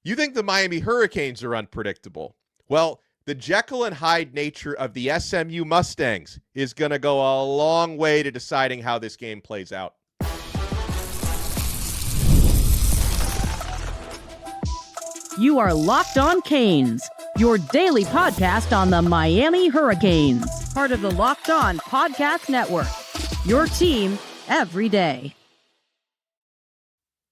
You think the Miami Hurricanes are unpredictable? Well, the Jekyll and Hyde nature of the SMU Mustangs is going to go a long way to deciding how this game plays out. You are Locked On Canes, your daily podcast on the Miami Hurricanes, part of the Locked On Podcast Network, your team every day.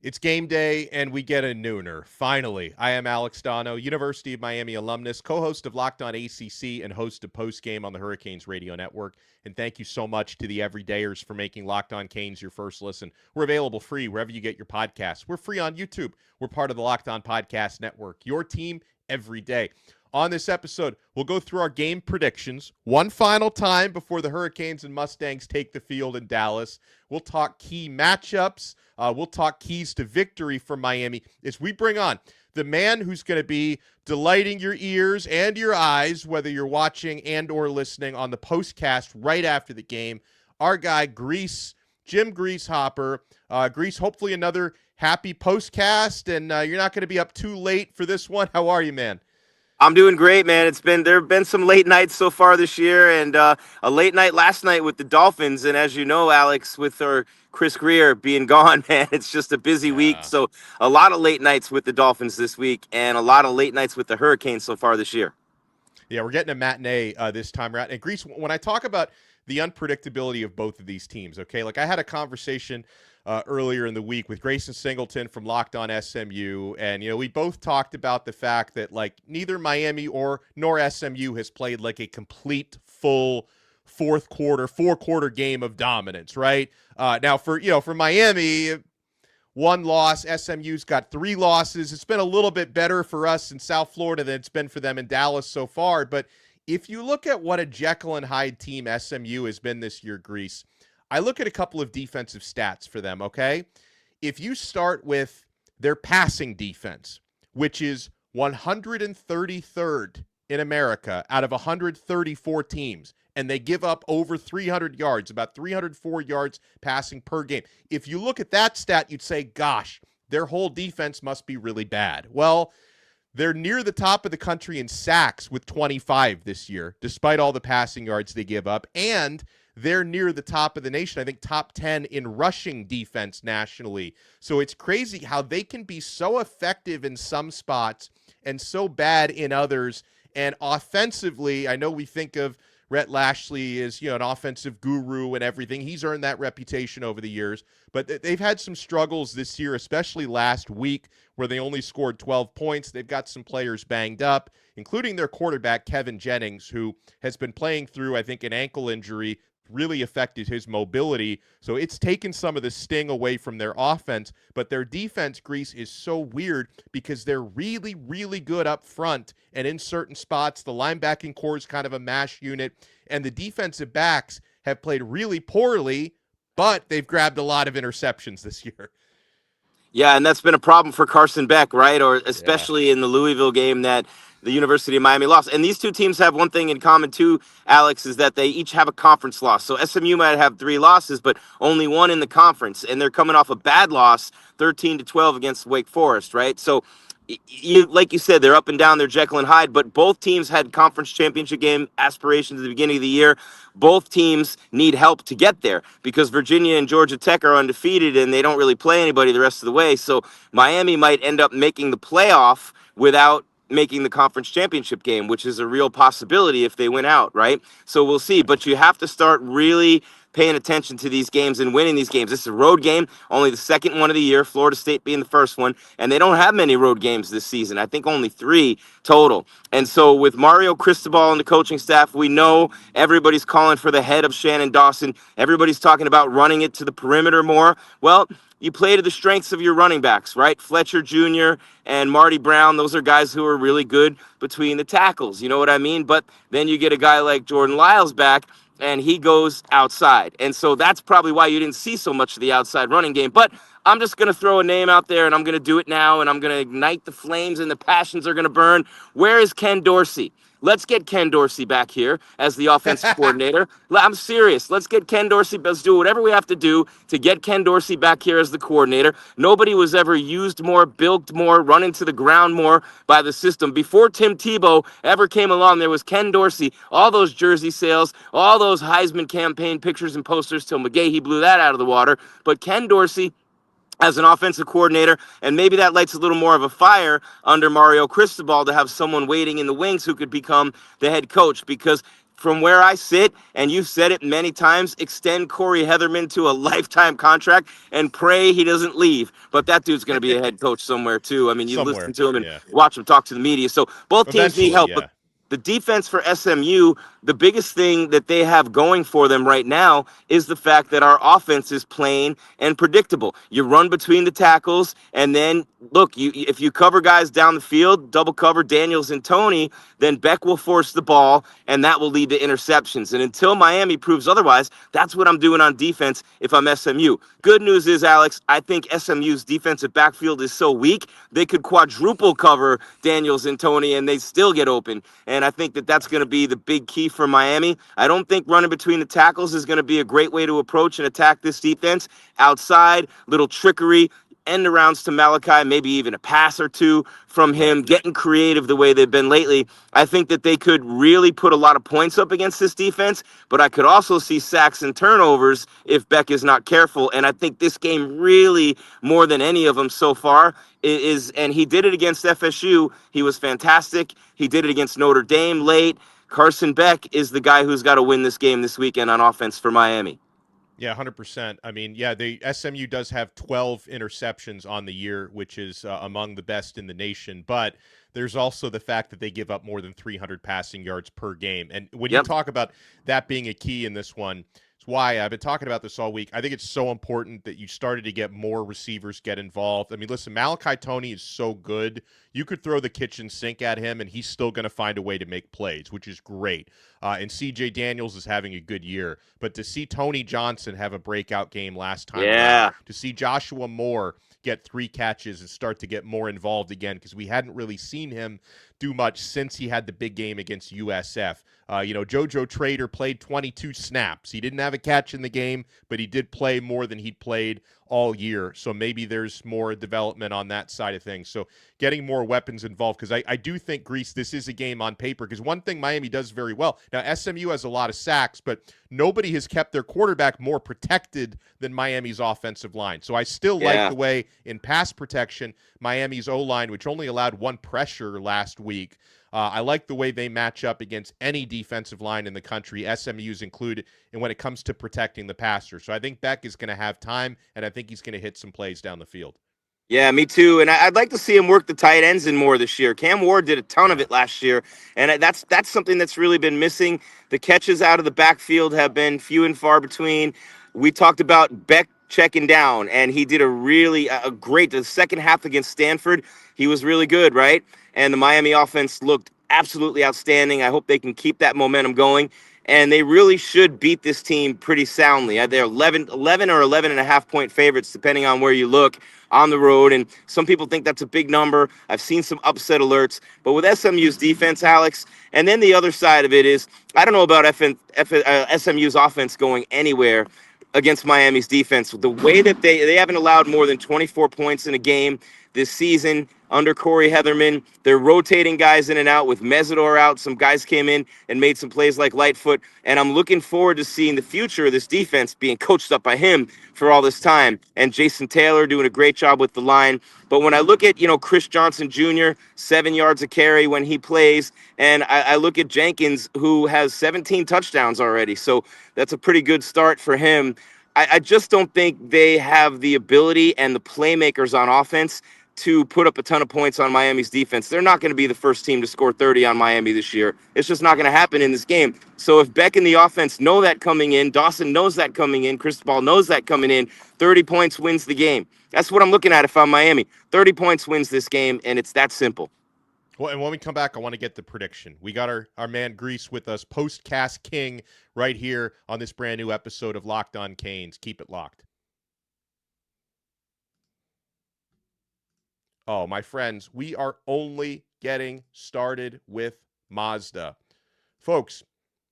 It's game day, and we get a nooner. Finally, I am Alex Donno, University of Miami alumnus, co-host of Locked On ACC, and host of Postgame on the Hurricanes Radio Network. And thank you so much to the everydayers for making Locked On Canes your first listen. We're available free wherever you get your podcasts. We're free on YouTube. We're part of the Locked On Podcast Network, your team every day. On this episode, we'll go through our game predictions one final time before the Hurricanes and Mustangs take the field in Dallas. We'll talk key matchups. We'll talk keys to victory for Miami as we bring on the man who's going to be delighting your ears and your eyes, whether you're watching and or listening on the postcast right after the game, our guy, Gries, Jim Grieshopper. Gries, hopefully another happy postcast, and you're not going to be up too late for this one. How are you, man? I'm doing great, man. There have been some late nights so far this year, and a late night last night with the Dolphins. And as you know, Alex, with our Chris Greer being gone, man, it's just a busy week. So a lot of late nights with the Dolphins this week, and a lot of late nights with the Hurricanes so far this year. Yeah, we're getting a matinee this time around. And Gries, when I talk about the unpredictability of both of these teams, okay, like I had a conversation earlier in the week with Grayson Singleton from Locked On SMU, and we both talked about the fact that like neither Miami nor SMU has played like a complete full four-quarter game of dominance, right? Now for Miami, one loss. SMU's got 3 losses. It's been a little bit better for us in South Florida than it's been for them in Dallas so far. But if you look at what a Jekyll and Hyde team SMU has been this year, Gries, I look at a couple of defensive stats for them, okay? If you start with their passing defense, which is 133rd in America out of 134 teams, and they give up over 300 yards, about 304 yards passing per game. If you look at that stat, you'd say, gosh, their whole defense must be really bad. Well, they're near the top of the country in sacks with 25 this year, despite all the passing yards they give up, and they're near the top of the nation, I think top 10 in rushing defense nationally. So it's crazy how they can be so effective in some spots and so bad in others. And offensively, I know we think of Rhett Lashley as an offensive guru and everything. He's earned that reputation over the years. But they've had some struggles this year, especially last week, where they only scored 12 points. They've got some players banged up, including their quarterback, Kevin Jennings, who has been playing through, I think, an ankle injury, really affected his mobility. So it's taken some of the sting away from their offense. But their defense, Gries, is so weird because they're really, really good up front. And in certain spots, the linebacking core is kind of a mash unit. And the defensive backs have played really poorly, but they've grabbed a lot of interceptions this year. Yeah, and that's been a problem for Carson Beck, right? Or especially in the Louisville game that the University of Miami lost. And these two teams have one thing in common too, Alex, is that they each have a conference loss. So SMU might have 3 losses, but only 1 in the conference. And they're coming off a bad loss, 13-12 against Wake Forest, right? So like you said, they're up and down, they're Jekyll and Hyde, but both teams had conference championship game aspirations at the beginning of the year. Both teams need help to get there because Virginia and Georgia Tech are undefeated and they don't really play anybody the rest of the way. So Miami might end up making the playoff without making the conference championship game, which is a real possibility if they win out, right? So we'll see, but you have to start really paying attention to these games and winning these games. This is a road game, only the second one of the year, Florida State being the first one, and they don't have many road games this season. I think only 3 total. And so with Mario Cristobal and the coaching staff, we know everybody's calling for the head of Shannon Dawson. Everybody's talking about running it to the perimeter more. Well, you play to the strengths of your running backs, right? Fletcher Jr. and Marty Brown, those are guys who are really good between the tackles. You know what I mean? But then you get a guy like Jordan Lyles back, and he goes outside. And so that's probably why you didn't see so much of the outside running game. But I'm just going to throw a name out there, and I'm going to do it now, and I'm going to ignite the flames, and the passions are going to burn. Where is Ken Dorsey? Let's get Ken Dorsey back here as the offensive coordinator. I'm serious. Let's get Ken Dorsey. Let's do whatever we have to do to get Ken Dorsey back here as the coordinator. Nobody was ever used more, bilked more, run into the ground more by the system. Before Tim Tebow ever came along, there was Ken Dorsey. All those jersey sales, all those Heisman campaign pictures and posters till McGahee blew that out of the water. But Ken Dorsey as an offensive coordinator, and maybe that lights a little more of a fire under Mario Cristobal to have someone waiting in the wings who could become the head coach. Because from where I sit, and you've said it many times, extend Corey Heatherman to a lifetime contract and pray he doesn't leave. But that dude's going to be a head coach somewhere too. I mean, you listen to him and watch him talk to the media. So both teams need help. But the defense for SMU, the biggest thing that they have going for them right now is the fact that our offense is plain and predictable. You run between the tackles, and then, look, if you cover guys down the field, double cover Daniels and Toney, then Beck will force the ball, and that will lead to interceptions. And until Miami proves otherwise, that's what I'm doing on defense if I'm SMU. Good news is, Alex, I think SMU's defensive backfield is so weak, they could quadruple cover Daniels and Toney, and they still get open. And I think that that's going to be the big key for Miami. I don't think running between the tackles is going to be a great way to approach and attack this defense. Outside, little trickery, end arounds to Malachi, maybe even a pass or two from him, getting creative the way they've been lately. I think that they could really put a lot of points up against this defense, but I could also see sacks and turnovers if Beck is not careful. And I think this game really, more than any of them so far, is, and he did it against FSU. He was fantastic. He did it against Notre Dame late. Carson Beck is the guy who's got to win this game this weekend on offense for Miami. Yeah, 100%. I mean, yeah, the SMU does have 12 interceptions on the year, which is among the best in the nation. But there's also the fact that they give up more than 300 passing yards per game. And when you talk about that being a key in this one, it's why I've been talking about this all week. I think it's so important that you started to get more receivers get involved. I mean, listen, Malachi Toney is so good. You could throw the kitchen sink at him, and he's still going to find a way to make plays, which is great. And C.J. Daniels is having a good year. But to see Tony Johnson have a breakout game last time around, to see Joshua Moore get 3 catches and start to get more involved again, because we hadn't really seen him do much since he had the big game against USF. JoJo Trader played 22 snaps. He didn't have a catch in the game, but he did play more than he'd played all year. So maybe there's more development on that side of things. So getting more weapons involved, because I do think, Gries, this is a game on paper, because one thing Miami does very well. Now, SMU has a lot of sacks, but nobody has kept their quarterback more protected than Miami's offensive line. So I still like the way in pass protection, Miami's O-line, which only allowed 1 pressure last week, I like the way they match up against any defensive line in the country, SMU's included, and when it comes to protecting the passer. So I think Beck is going to have time, and I think he's going to hit some plays down the field. Yeah, me too. And I'd like to see him work the tight ends in more this year. Cam Ward did a ton of it last year, and that's something that's really been missing. The catches out of the backfield have been few and far between. We talked about Beck checking down, and he did a great the second half against Stanford. He was really good, right? And the Miami offense looked absolutely outstanding. I hope they can keep that momentum going. And they really should beat this team pretty soundly. They're 11 or 11.5 point favorites, depending on where you look, on the road. And some people think that's a big number. I've seen some upset alerts. But with SMU's defense, Alex, and then the other side of it is, I don't know about SMU's offense going anywhere against Miami's defense. The way that they haven't allowed more than 24 points in a game this season under Corey Heatherman. They're rotating guys in and out with Mesidor out. Some guys came in and made some plays like Lightfoot. And I'm looking forward to seeing the future of this defense being coached up by him for all this time. And Jason Taylor doing a great job with the line. But when I look at, Chris Johnson Jr., 7 yards a carry when he plays, and I look at Jenkins, who has 17 touchdowns already. So that's a pretty good start for him. I just don't think they have the ability and the playmakers on offense to put up a ton of points on Miami's defense. They're not going to be the first team to score 30 on Miami this year. It's just not going to happen in this game. So if Beck and the offense know that coming in, Dawson knows that coming in, Cristobal knows that coming in, 30 points wins the game. That's what I'm looking at if I'm Miami. 30 points wins this game, and it's that simple. Well, and when we come back, I want to get the prediction. We got our man Gries with us, Postcast King, right here on this brand new episode of Locked On Canes. Keep it locked. Oh, my friends, we are only getting started with Mazda. Folks,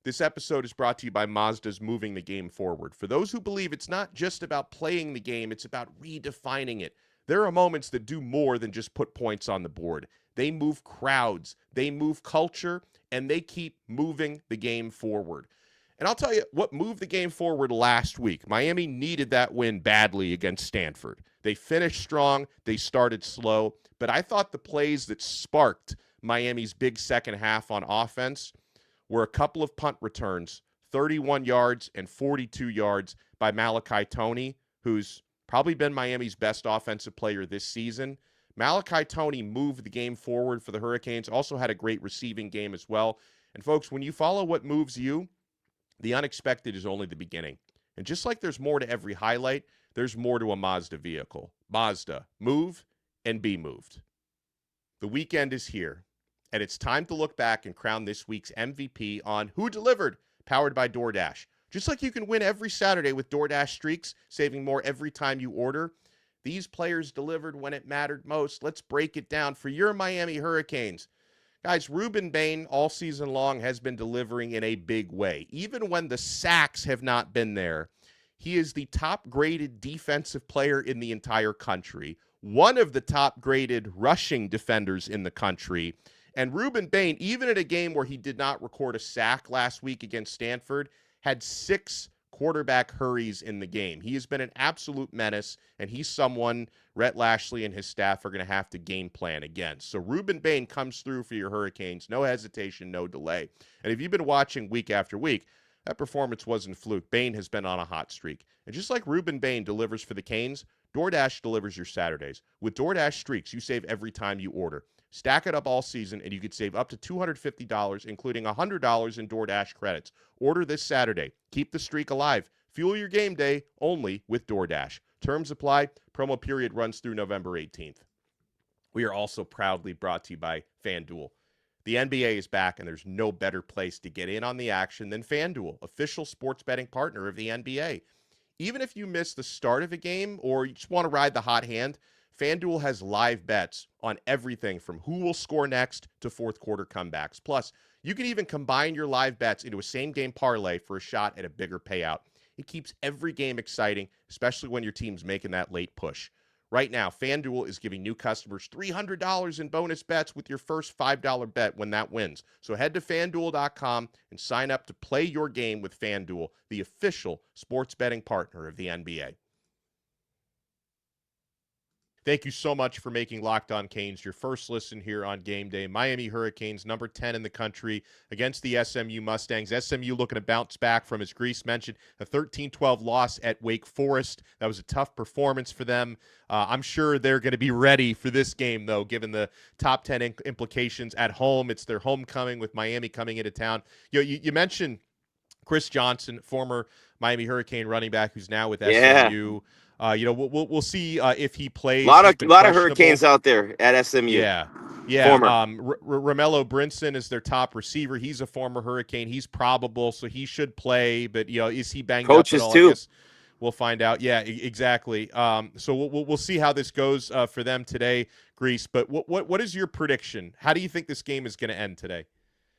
this episode is brought to you by Mazda's Moving the Game Forward. For those who believe it's not just about playing the game, it's about redefining it. There are moments that do more than just put points on the board. They move crowds, they move culture, and they keep moving the game forward. And I'll tell you what moved the game forward last week. Miami needed that win badly against Stanford. They finished strong, they started slow, but I thought the plays that sparked Miami's big second half on offense were a couple of punt returns, 31 yards and 42 yards by Malachi Toney, who's probably been Miami's best offensive player this season. Malachi Toney moved the game forward for the Hurricanes, also had a great receiving game as well. And folks, when you follow what moves you, the unexpected is only the beginning. And just like there's more to every highlight, there's more to a Mazda vehicle. Mazda, move and be moved. The weekend is here, and it's time to look back and crown this week's MVP on Who Delivered, powered by DoorDash. Just like you can win every Saturday with DoorDash Streaks, saving more every time you order, these players delivered when it mattered most. Let's break it down for your Miami Hurricanes. Guys, RUEBEN BAIN all season long has been delivering in a big way. Even when the sacks have not been there, he is the top-graded defensive player in the entire country, one of the top-graded rushing defenders in the country. And RUEBEN BAIN, even in a game where he did not record a sack last week against Stanford, had 6 quarterback hurries in the game. He has been an absolute menace, and he's someone Rhett Lashley and his staff are going to have to game plan against. So RUEBEN BAIN comes through for your Hurricanes. No hesitation, no delay. And if you've been watching week after week, that performance wasn't fluke. Bain has been on a hot streak. And just like RUEBEN BAIN delivers for the Canes, DoorDash delivers your Saturdays. With DoorDash Streaks, you save every time you order. Stack it up all season, and you could save up to $250, including $100 in DoorDash credits. Order this Saturday. Keep the streak alive. Fuel your game day only with DoorDash. Terms apply. Promo period runs through November 18th. We are also proudly brought to you by FanDuel. The NBA is back, and there's no better place to get in on the action than FanDuel, official sports betting partner of the NBA. Even if you miss the start of a game or you just want to ride the hot hand, FanDuel has live bets on everything from who will score next to fourth quarter comebacks. Plus, you can even combine your live bets into a same-game parlay for a shot at a bigger payout. It keeps every game exciting, especially when your team's making that late push. Right now, FanDuel is giving new customers $300 in bonus bets with your first $5 bet when that wins. So head to FanDuel.com and sign up to play your game with FanDuel, the official sports betting partner of the NBA. Thank you so much for making Locked On Canes your first listen here on Game Day. Miami Hurricanes, number 10 in the country, against the SMU Mustangs. SMU looking to bounce back from, as Gries mentioned, a 13-12 loss at Wake Forest. That was a tough performance for them. I'm sure they're going to be ready for this game, though, given the top 10 implications at home. It's their homecoming with Miami coming into town. You mentioned Chris Johnson, former Miami Hurricane running back who's now with SMU. We'll see if he plays. A lot of Hurricanes out there at SMU. Yeah. Romello Brinson is their top receiver. He's a former Hurricane. He's probable, so he should play. But is he banged Coaches up at all? too. I guess we'll find out. Yeah, exactly. So we'll see how this goes for them today, Gries. But what is your prediction? How do you think this game is going to end today?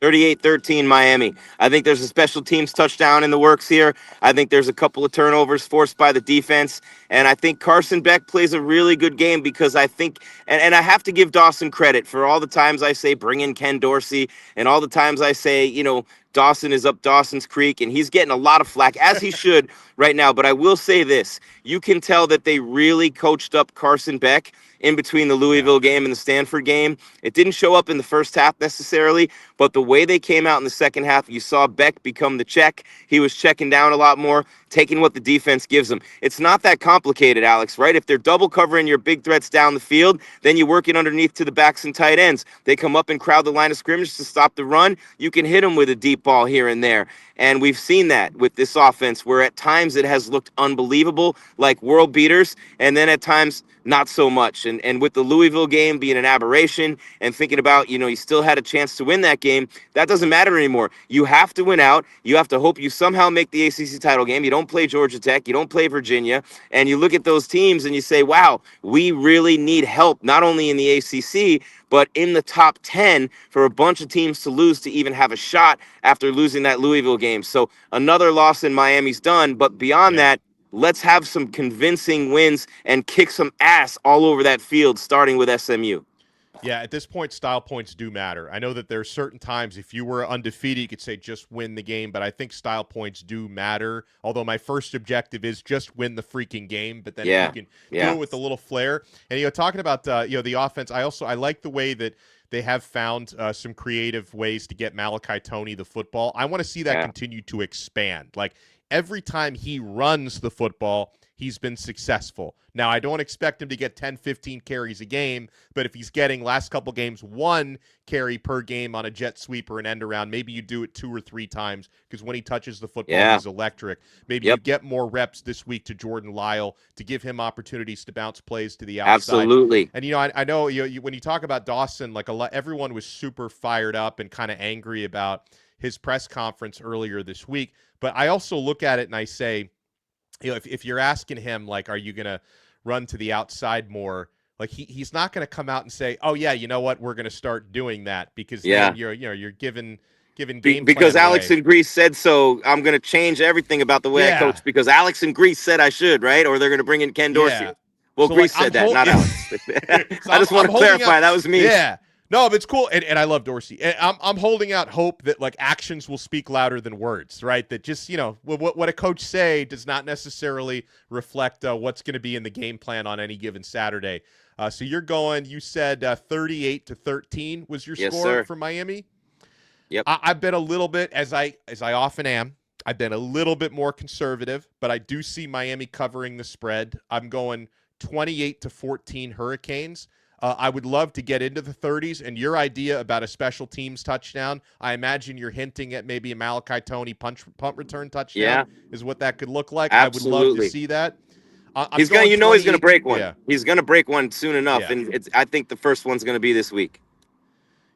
38-13 Miami. I think there's a special teams touchdown in the works here. I think there's a couple of turnovers forced by the defense. And I think Carson Beck plays a really good game because I think, and I have to give Dawson credit for all the times I say bring in Ken Dorsey and all the times I say, Dawson is up Dawson's Creek, and he's getting a lot of flack, as he should right now. But I will say this. You can tell that they really coached up Carson Beck in between the Louisville game and the Stanford game. It didn't show up in the first half necessarily, but the way they came out in the second half, you saw Beck become the check. He was checking down a lot more, taking what the defense gives him. It's not that complicated, Alex, right? If they're double covering your big threats down the field, then you work it underneath to the backs and tight ends. They come up and crowd the line of scrimmage to stop the run. You can hit them with a deep ball here and there. And we've seen that with this offense where at times it has looked unbelievable, like world beaters, and then at times not so much. And with the Louisville game being an aberration and thinking about, you still had a chance to win that game, that doesn't matter anymore. You have to win out. You have to hope you somehow make the ACC title game. You don't play Georgia Tech. You don't play Virginia. And you look at those teams and you say, wow, we really need help, not only in the ACC, but in the top 10 for a bunch of teams to lose to even have a shot after losing that Louisville game. So another loss in Miami's done. But beyond that, let's have some convincing wins and kick some ass all over that field, starting with SMU. Yeah, at this point, style points do matter. I know that there are certain times, if you were undefeated, you could say just win the game, but I think style points do matter. Although my first objective is just win the freaking game, but then if you can do it with a little flair. And, talking about, the offense, I like the way that they have found some creative ways to get Malachi Toney the football. I want to see that continue to expand. Like, every time he runs the football, he's been successful. Now, I don't expect him to get 10, 15 carries a game, but if he's getting last couple games 1 carry per game on a jet sweep or an end around, maybe you do it 2 or 3 times, because when he touches the football, he's electric. Maybe you get more reps this week to Jordan Lyle to give him opportunities to bounce plays to the outside. Absolutely. And, I know when you talk about Dawson, like everyone was super fired up and kind of angry about his press conference earlier this week. But I also look at it and I say, if you're asking him, like, are you going to run to the outside more? Like, he's not going to come out and say, oh, yeah, you know what, we're going to start doing that, because then you're giving game because plan Alex away. and Gries said so. I'm going to change everything about the way I coach because Alex and Gries said I should, right? Or they're going to bring in Ken Dorsey. Well, so, Gries said that, not Alex. So I just want to clarify that was me. Yeah. No, but it's cool, and I love Dorsey. And I'm holding out hope that, like, actions will speak louder than words, right? That just, what a coach say does not necessarily reflect what's going to be in the game plan on any given Saturday. So you said 38-13 was your score for Miami? Yep. I've been a little bit, as I often am, I've been a little bit more conservative, but I do see Miami covering the spread. I'm going 28-14 Hurricanes. I would love to get into the 30s, and your idea about a special teams touchdown, I imagine you're hinting at maybe a Malachi Toney punt return touchdown is what that could look like. Absolutely. I would love to see that. He's going to break one. Yeah. He's going to break one soon enough, and I think the first one's going to be this week.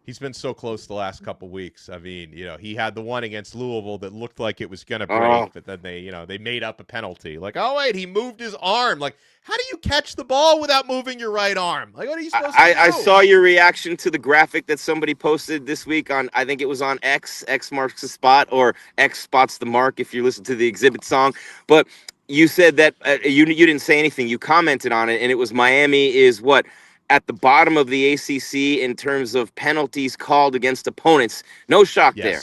He's been so close the last couple weeks. I mean, he had the one against Louisville that looked like it was going to break, but then they made up a penalty. Like, oh, wait, he moved his arm. Like, how do you catch the ball without moving your right arm? Like, what are you supposed to do? I saw your reaction to the graphic that somebody posted this week on, I think it was on X marks the spot, or X spots the mark if you listen to the Exhibit song. But you said that you didn't say anything. You commented on it, and it was Miami is what? At the bottom of the ACC in terms of penalties called against opponents. No shock there.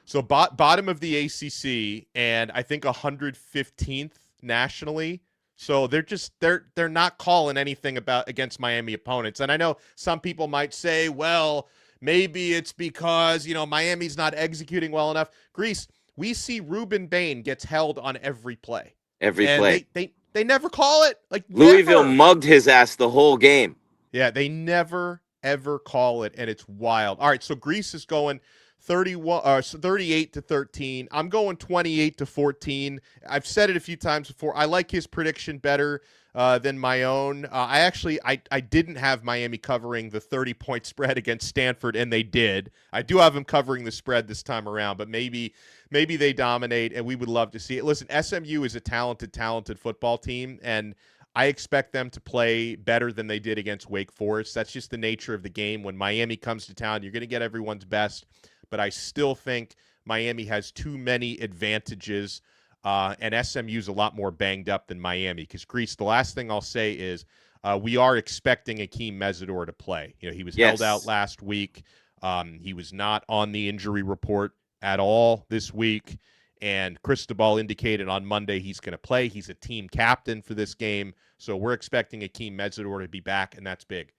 So bottom of the ACC, and I think 115th nationally. So they're not calling anything against Miami opponents. And I know some people might say, well, maybe it's because Miami's not executing well enough. Gries, we see RUEBEN BAIN gets held on every play. They never call it. Like, Louisville mugged his ass the whole game. Yeah, they never, ever call it, and it's wild. All right, so Gries is going 38-13. I'm going 28-14. I've said it a few times before. I like his prediction better than my own. I didn't have Miami covering the 30-point spread against Stanford, and they did. I do have them covering the spread this time around, but maybe they dominate, and we would love to see it. Listen, SMU is a talented football team, and I expect them to play better than they did against Wake Forest. That's just the nature of the game. When Miami comes to town, you're going to get everyone's best. But I still think Miami has too many advantages, and SMU's a lot more banged up than Miami. Because, Gries, the last thing I'll say is we are expecting Akeem Mesidor to play. He was held out last week. He was not on the injury report at all this week. And Cristobal indicated on Monday he's going to play. He's a team captain for this game. So we're expecting Akeem Mesidor to be back, and that's big.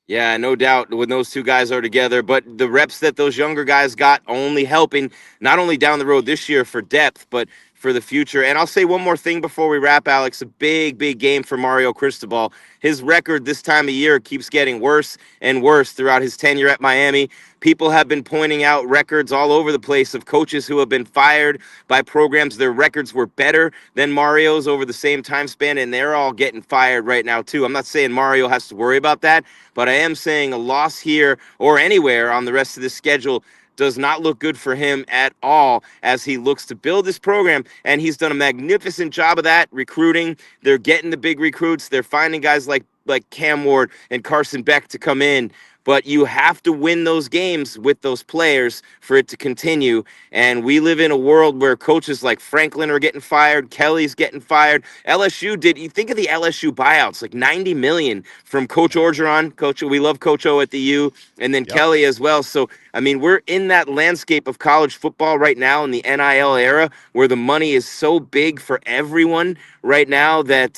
Yeah, no doubt when those two guys are together. But the reps that those younger guys got only helping not only down the road this year for depth, but for the future. And I'll say one more thing before we wrap, Alex. A big, big game for Mario Cristobal. His record this time of year keeps getting worse and worse throughout his tenure at Miami. People have been pointing out records all over the place of coaches who have been fired by programs. Their records were better than Mario's over the same time span, and they're all getting fired right now, too. I'm not saying Mario has to worry about that, but I am saying a loss here or anywhere on the rest of the schedule does not look good for him at all as he looks to build this program. And he's done a magnificent job of that, recruiting. They're getting the big recruits. They're finding guys like Cam Ward and Carson Beck to come in. But you have to win those games with those players for it to continue. And we live in a world where coaches like Franklin are getting fired, Kelly's getting fired. LSU did. You think of the LSU buyouts, like $90 million from Coach Orgeron. Coach, we love Coach O at the U, and then Kelly as well. So I mean, we're in that landscape of college football right now in the NIL era where the money is so big for everyone right now that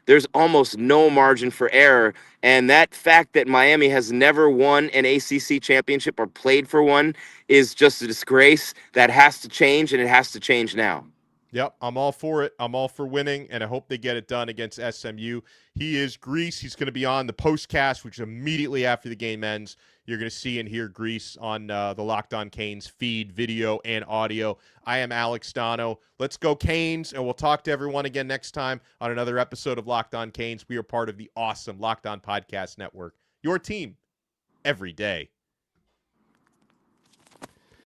there's almost no margin for error. And that fact that Miami has never won an ACC championship or played for one is just a disgrace. That has to change, and it has to change now. Yep, I'm all for it. I'm all for winning, and I hope they get it done against SMU. He is Gries. He's going to be on the postcast, which is immediately after the game ends. You're going to see and hear Gries on the Locked On Canes feed, video and audio. I am Alex Donno. Let's go Canes, and we'll talk to everyone again next time on another episode of Locked On Canes. We are part of the awesome Locked On Podcast Network. Your team every day.